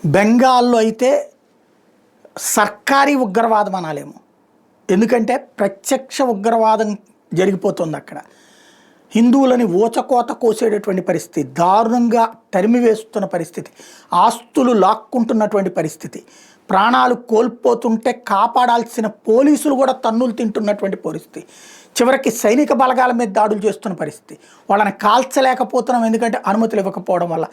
బెంగాల్లో అయితే సర్కారీ ఉగ్రవాదం అనాలేమో. ఎందుకంటే ప్రత్యక్ష ఉగ్రవాదం జరిగిపోతుంది అక్కడ. హిందువులని ఊచకోత కోసేటటువంటి పరిస్థితి, దారుణంగా తరిమివేస్తున్న పరిస్థితి, ఆస్తులు లాక్కుంటున్నటువంటి పరిస్థితి, ప్రాణాలు కోల్పోతుంటే కాపాడాల్సిన పోలీసులు కూడా తన్నులు తింటున్నటువంటి పరిస్థితి, చివరికి సైనిక బలగాల మీద దాడులు చేస్తున్న పరిస్థితి. వాళ్ళని కాల్చలేకపోతున్నాం ఎందుకంటే అనుమతులు ఇవ్వకపోవడం వల్ల,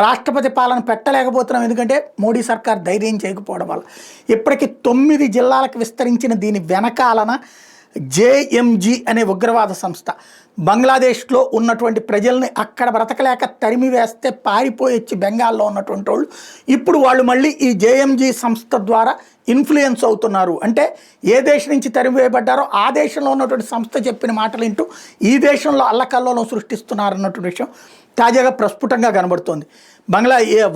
రాష్ట్రపతి పాలన పెట్టలేకపోతున్నాం ఎందుకంటే మోడీ సర్కార్ ధైర్యం చేయకపోవడం వల్ల. ఇప్పటికీ 9 జిల్లాలకు విస్తరించిన దీని వెనకాలన జేఎంజీ అనే ఉగ్రవాద సంస్థ బంగ్లాదేశ్లో ఉన్నటువంటి ప్రజల్ని అక్కడ బ్రతకలేక తరిమి వేస్తే పారిపోయొచ్చి బెంగాల్లో ఉన్నటువంటి వాళ్ళు ఇప్పుడు వాళ్ళు మళ్ళీ ఈ జేఎంజీ సంస్థ ద్వారా ఇన్ఫ్లుయెన్స్ అవుతున్నారు. అంటే ఏ దేశం నుంచి తరిమివేయబడ్డారో ఆ దేశంలో ఉన్నటువంటి సంస్థ చెప్పిన మాటలు వింటూ ఈ దేశంలో అల్లకల్లోలం సృష్టిస్తున్నారు అన్నటువంటి విషయం తాజాగా ప్రస్ఫుటంగా కనబడుతోంది.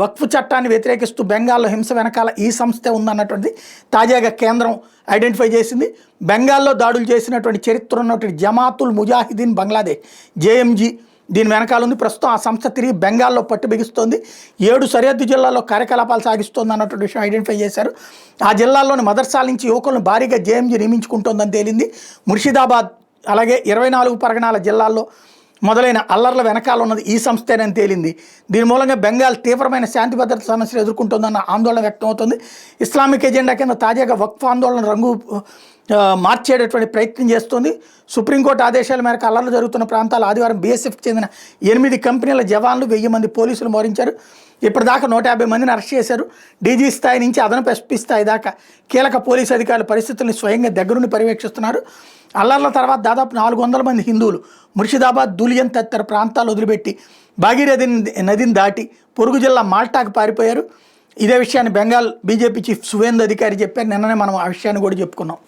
వక్ఫ్ చట్టాన్ని వ్యతిరేకిస్తూ బెంగాల్లో హింస వెనకాల ఈ సంస్థే ఉందన్నటువంటిది తాజాగా కేంద్రం ఐడెంటిఫై చేసింది. బెంగాల్లో దాడులు చేసినటువంటి చరిత్ర ఉన్నటువంటి జమాతుల్ ముజాహిదీన్ బంగ్లాదేశ్ జేఎంజీ దీని వెనకాల ఉంది. ప్రస్తుతం ఆ సంస్థ తిరిగి బెంగాల్లో పట్టు బిగిస్తోంది. 7 సరిహద్దు జిల్లాల్లో కార్యకలాపాలు సాగిస్తోంది అన్నటువంటి విషయం ఐడెంటిఫై చేశారు. ఆ జిల్లాల్లోని మదర్సాల నుంచి యువకులను భారీగా జేఎంజీ నియమించుకుంటోందని తేలింది. ముర్షిదాబాద్ అలాగే 24 పరగణాల జిల్లాల్లో మొదలైన అల్లర్ల వెనకాల ఉన్నది ఈ సంస్థేనని తేలింది. దీని మూలంగా బెంగాల్ తీవ్రమైన శాంతి భద్రత సమస్యలు ఎదుర్కొంటుందన్న ఆందోళన వ్యక్తమవుతుంది. ఇస్లామిక్ ఎజెండా కింద తాజాగా వక్ఫ్ ఆందోళన రంగు మార్చేటటువంటి ప్రయత్నం చేస్తుంది. సుప్రీంకోర్టు ఆదేశాల మేరకు అల్లర్లు జరుగుతున్న ప్రాంతాలు ఆదివారం బీఎస్ఎఫ్కి చెందిన 8 కంపెనీల జవాన్లు 1000 మంది పోలీసులు మోహరించారు. ఇప్పటిదాకా 150 మందిని అరెస్ట్ చేశారు. డీజీ స్థాయి నుంచి అదనపు ఎస్పీ స్థాయి దాకా కీలక పోలీసు అధికారులు పరిస్థితుల్ని స్వయంగా దగ్గరుండి పర్యవేక్షిస్తున్నారు. అల్లర్ల తర్వాత దాదాపు 400 మంది హిందువులు ముర్షిదాబాద్, దులియన్ తదితర ప్రాంతాలు వదిలిపెట్టి భాగీరథి నదిని దాటి పొరుగు జిల్లా మాల్టాకు పారిపోయారు. ఇదే విషయాన్ని బెంగాల్ బీజేపీ చీఫ్ సువేందు అధికారి చెప్పారు. నిన్ననే మనం ఆ విషయాన్ని కూడా చెప్పుకున్నాం.